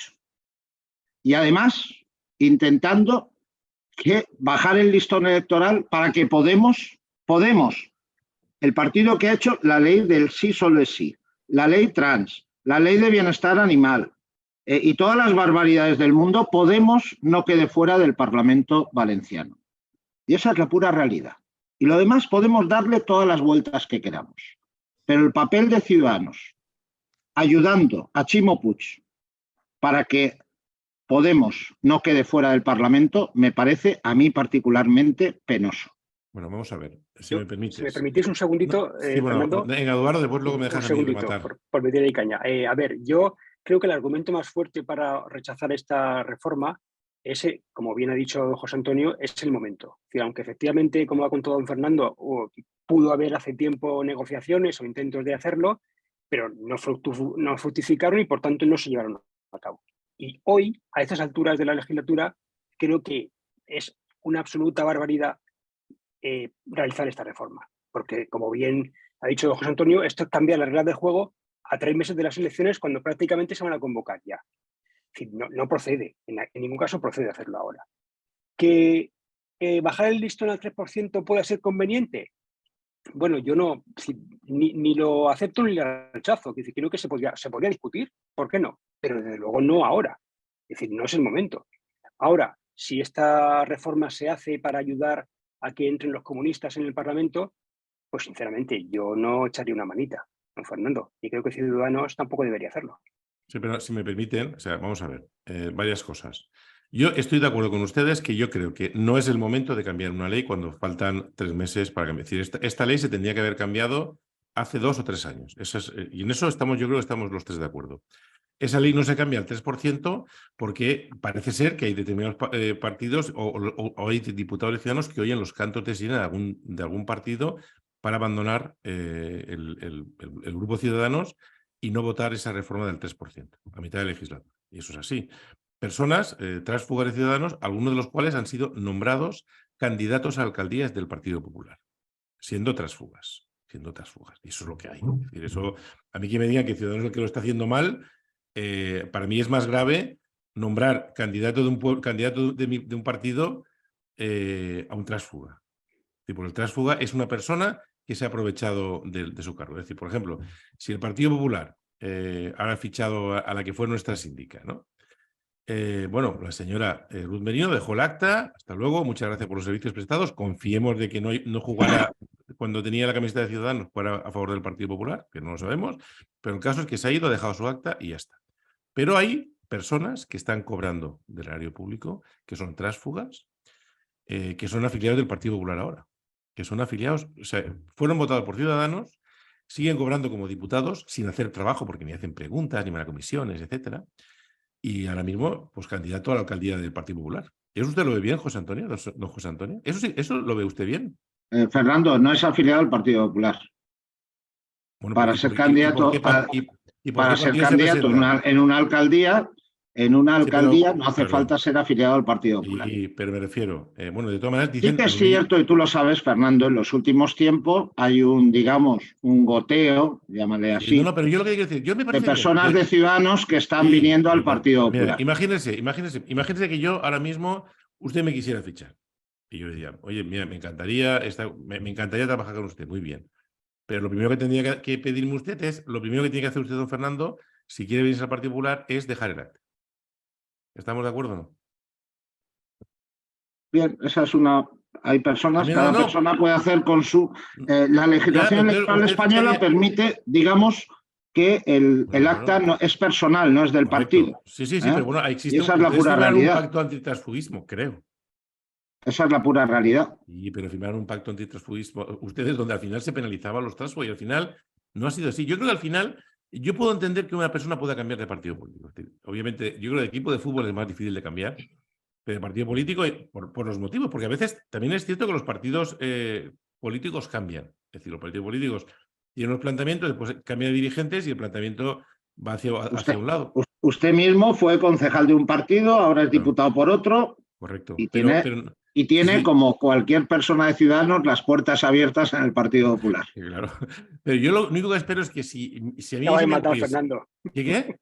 Y además, intentando bajar el listón electoral para que Podemos, el partido que ha hecho la ley del sí solo es sí, la ley trans, la ley de bienestar animal y todas las barbaridades del mundo, Podemos no quede fuera del Parlamento valenciano. Y esa es la pura realidad. Y lo demás podemos darle todas las vueltas que queramos. Pero el papel de Ciudadanos ayudando a Ximo Puig para que Podemos no quede fuera del Parlamento me parece a mí particularmente penoso. Bueno, vamos a ver, si me permites. Si me permitís un segundito, Fernando. Venga, Eduardo, después luego me dejas a mí rematar. Por meter ahí caña. A ver, yo creo que el argumento más fuerte para rechazar esta reforma es, como bien ha dicho José Antonio, es el momento. Es decir, aunque efectivamente, como ha contado don Fernando, pudo haber hace tiempo negociaciones o intentos de hacerlo, pero no fructificaron y por tanto no se llevaron a cabo. Y hoy, a estas alturas de la legislatura, creo que es una absoluta barbaridad realizar esta reforma, porque como bien ha dicho José Antonio, esto cambia las reglas del juego a 3 meses de las elecciones cuando prácticamente se van a convocar ya. Es decir, no procede, en ningún caso procede hacerlo ahora. ¿Que bajar el listón al 3% puede ser conveniente? Bueno, yo no, ni lo acepto ni lo rechazo. Es decir, creo que se podría discutir, ¿por qué no? Pero desde luego no ahora. Es decir, no es el momento. Ahora, si esta reforma se hace para ayudar a que entren los comunistas en el Parlamento, pues sinceramente yo no echaría una manita, don Fernando. Y creo que Ciudadanos tampoco debería hacerlo. Sí, pero si me permiten, o sea, vamos a ver, varias cosas. Yo estoy de acuerdo con ustedes que yo creo que no es el momento de cambiar una ley cuando faltan 3 meses para cambiar. Es decir, esta ley se tendría que haber cambiado hace 2 o 3 años. Y en eso yo creo que estamos los tres de acuerdo. Esa ley no se cambia al 3% porque parece ser que hay determinados partidos o hay diputados ciudadanos que oyen los cantos de sirena de algún partido para abandonar el grupo Ciudadanos y no votar esa reforma del 3% a mitad de legislatura. Y eso es así. Personas tránsfugas de Ciudadanos, algunos de los cuales han sido nombrados candidatos a alcaldías del Partido Popular, siendo tránsfugas. Y eso es lo que hay. Es decir, eso, a mí que me digan que Ciudadanos es el que lo está haciendo mal, para mí es más grave nombrar candidato de un partido a un tránsfuga. Porque el tránsfuga es una persona que se ha aprovechado de su cargo. Es decir, por ejemplo, si el Partido Popular ahora ha fichado a la que fue nuestra síndica, ¿no? Bueno, la señora Ruth Merino dejó el acta, hasta luego, muchas gracias por los servicios prestados, confiemos de que no jugara cuando tenía la camiseta de Ciudadanos fuera a favor del Partido Popular, que no lo sabemos, pero el caso es que se ha ido, ha dejado su acta y ya está. Pero hay personas que están cobrando del erario público, que son tránsfugas, que son afiliados del Partido Popular ahora, que son afiliados, o sea, fueron votados por Ciudadanos, siguen cobrando como diputados sin hacer trabajo porque ni hacen preguntas, ni van a comisiones, etcétera. Y ahora mismo, pues candidato a la alcaldía del Partido Popular. ¿Eso usted lo ve bien, José Antonio? ¿Don José Antonio? ¿Eso lo ve usted bien? Fernando, no es afiliado al Partido Popular. Bueno, para ser candidato, para ser candidato en una alcaldía, no hace falta ser afiliado al Partido Popular. Pero me refiero, bueno, de todas maneras dicen... Sí que es cierto, y tú lo sabes, Fernando, en los últimos tiempos hay un goteo, llámale así, pero yo lo que quiero decir, yo me parece de personas de Ciudadanos que están viniendo al Partido Popular. Mira, imagínese que yo ahora mismo, usted me quisiera fichar. Y yo le diría, oye, mira, me encantaría trabajar con usted, muy bien. Pero lo primero que tendría que pedirme usted lo primero que tiene que hacer usted, don Fernando, si quiere venirse al Partido Popular, es dejar el acta. ¿Estamos de acuerdo o no? Bien, esa es una... Hay personas, cada persona puede hacer con su... la legislación electoral española permite, digamos, que el acta no, es personal, no es del partido. Sí, pero bueno, existe esa es la pura realidad. Un pacto antitransfugismo, creo. Esa es la pura realidad. Sí, pero firmaron un pacto antitransfugismo ustedes donde al final se penalizaban los tránsfugos y al final no ha sido así. Yo creo que al final, yo puedo entender que una persona pueda cambiar de partido político. Obviamente, yo creo que el equipo de fútbol es más difícil de cambiar, pero de partido político por los motivos, porque a veces también es cierto que los partidos políticos cambian. Es decir, los partidos políticos tienen unos planteamientos, después cambian de dirigentes y el planteamiento va hacia un lado. Usted mismo fue concejal de un partido, ahora es diputado por otro. Correcto. Y tiene, como cualquier persona de Ciudadanos, las puertas abiertas en el Partido Popular. Sí, claro. Pero yo lo único que espero es que si a mí... Acaba de matar, Fernando. ¿Qué?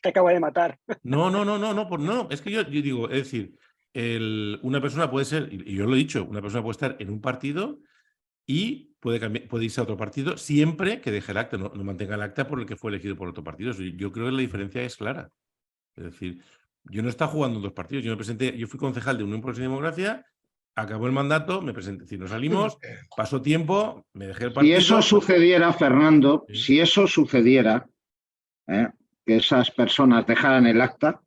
Te acaba de matar. No. Es que yo digo, es decir, una persona puede ser, y yo lo he dicho, una persona puede estar en un partido y puede irse a otro partido siempre que deje el acta, no mantenga el acta por el que fue elegido por otro partido. Yo creo que la diferencia es clara. Es decir, yo no estaba jugando en 2 partidos. Yo fui concejal de Unión Progreso y Democracia, acabó el mandato, me presenté, si nos salimos, pasó tiempo, me dejé el partido. Si eso sucediera, Fernando, si eso sucediera, que esas personas dejaran el acta,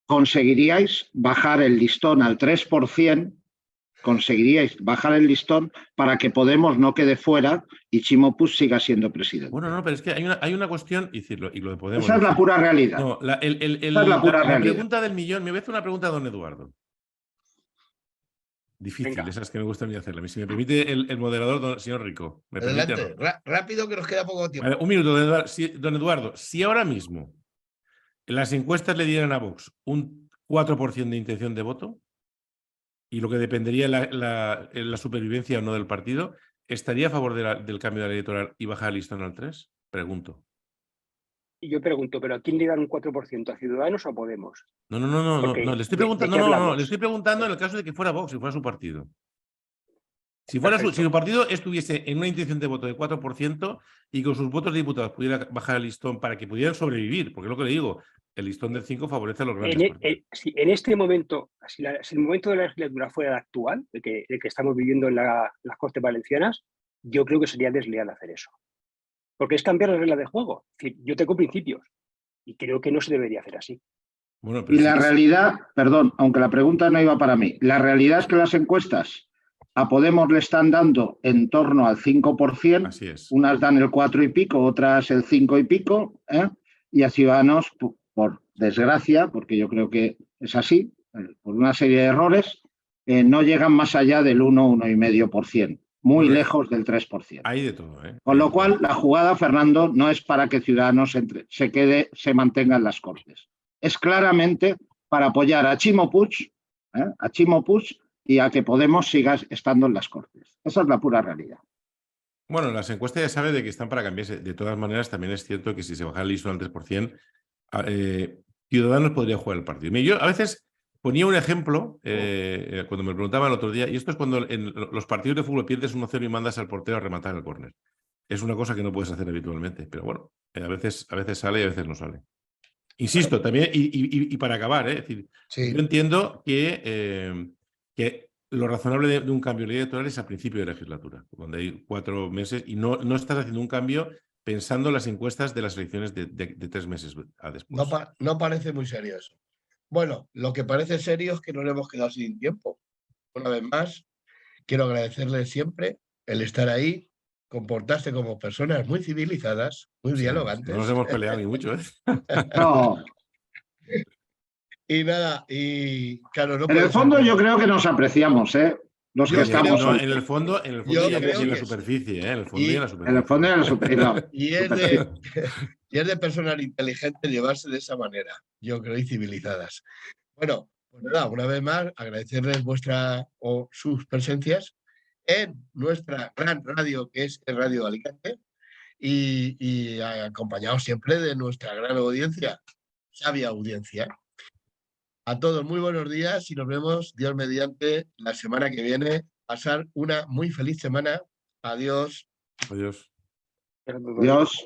conseguiríais bajar el listón al 3%, conseguiríais bajar el listón para que Podemos no quede fuera y Ximo Puig siga siendo presidente. Bueno, no, pero es que hay una cuestión, y lo de Podemos... Esa es la pura realidad. No, la pregunta del millón, me voy a hacer una pregunta a don Eduardo. Difícil, Venga. esas que me gusta a mí hacerla. Si me permite el moderador, señor Rico. ¿Me permite, Adelante, no? rápido que nos queda poco tiempo. Un minuto, don Eduardo. Si ahora mismo las encuestas le dieran a Vox un 4% de intención de voto, y lo que dependería la supervivencia o no del partido, ¿estaría a favor del cambio de la ley electoral y bajar el listón al 3? Pregunto. Y yo pregunto, ¿pero a quién le dan un 4%? ¿A Ciudadanos o a Podemos? No, le estoy preguntando, ¿de qué le hablamos? estoy preguntando en el caso de que fuera Vox, si fuera su partido. Si Perfecto. su partido estuviese en una intención de voto de 4% y con sus votos de diputados pudiera bajar el listón para que pudieran sobrevivir, porque es lo que le digo, el listón del 5 favorece a los grandes partidos. Si en este momento, si el momento de la legislatura fuera el actual, el que estamos viviendo en las Cortes Valencianas, yo creo que sería desleal hacer eso. Porque es cambiar las reglas de juego. Es decir, yo tengo principios y creo que no se debería hacer así. Bueno, y la realidad, perdón, aunque la pregunta no iba para mí, la realidad es que las encuestas a Podemos le están dando en torno al 5%, así es. Unas dan el 4 y pico, otras el 5 y pico, y a Ciudadanos, por desgracia, porque yo creo que es así, por una serie de errores, no llegan más allá del 1,5%, muy lejos del 3%. Hay de todo, Con lo cual, la jugada, Fernando, no es para que Ciudadanos se mantenga en las Cortes. Es claramente para apoyar a Ximo Puig y a que Podemos siga estando en las Cortes. Esa es la pura realidad. Bueno, las encuestas ya saben de que están para cambiarse. De todas maneras, también es cierto que si se baja el listón al 3%, Ciudadanos podría jugar el partido. Yo a veces ponía un ejemplo cuando me preguntaban el otro día, y esto es cuando en los partidos de fútbol pierdes 1-0 y mandas al portero a rematar el córner. Es una cosa que no puedes hacer habitualmente, pero bueno, a veces sale y a veces no sale. Insisto, también, y para acabar, es decir, sí. Yo entiendo que lo razonable de un cambio de ley electoral es a principio de legislatura, donde hay 4 meses y no estás haciendo un cambio pensando en las encuestas de las elecciones de 3 meses a después. No parece muy serio eso. Bueno, lo que parece serio es que nos hemos quedado sin tiempo. Una vez más, quiero agradecerles siempre el estar ahí, comportarse como personas muy civilizadas, muy dialogantes. No nos hemos peleado ni mucho, ¿eh? No. Y nada, y claro, no en el fondo yo creo que nos apreciamos, ¿eh? Los que estamos no, en el fondo y en la superficie, ¿eh? En el fondo y en la superficie. En el fondo y en la superficie. Y es de personas inteligentes llevarse de esa manera, yo creo, y civilizadas. Bueno, pues nada, una vez más, agradecerles sus presencias en nuestra gran radio, que es el Radio Alicante, y acompañados siempre de nuestra gran audiencia, sabia audiencia. A todos muy buenos días y nos vemos, Dios mediante, la semana que viene. Pasar una muy feliz semana. Adiós. Adiós. Adiós.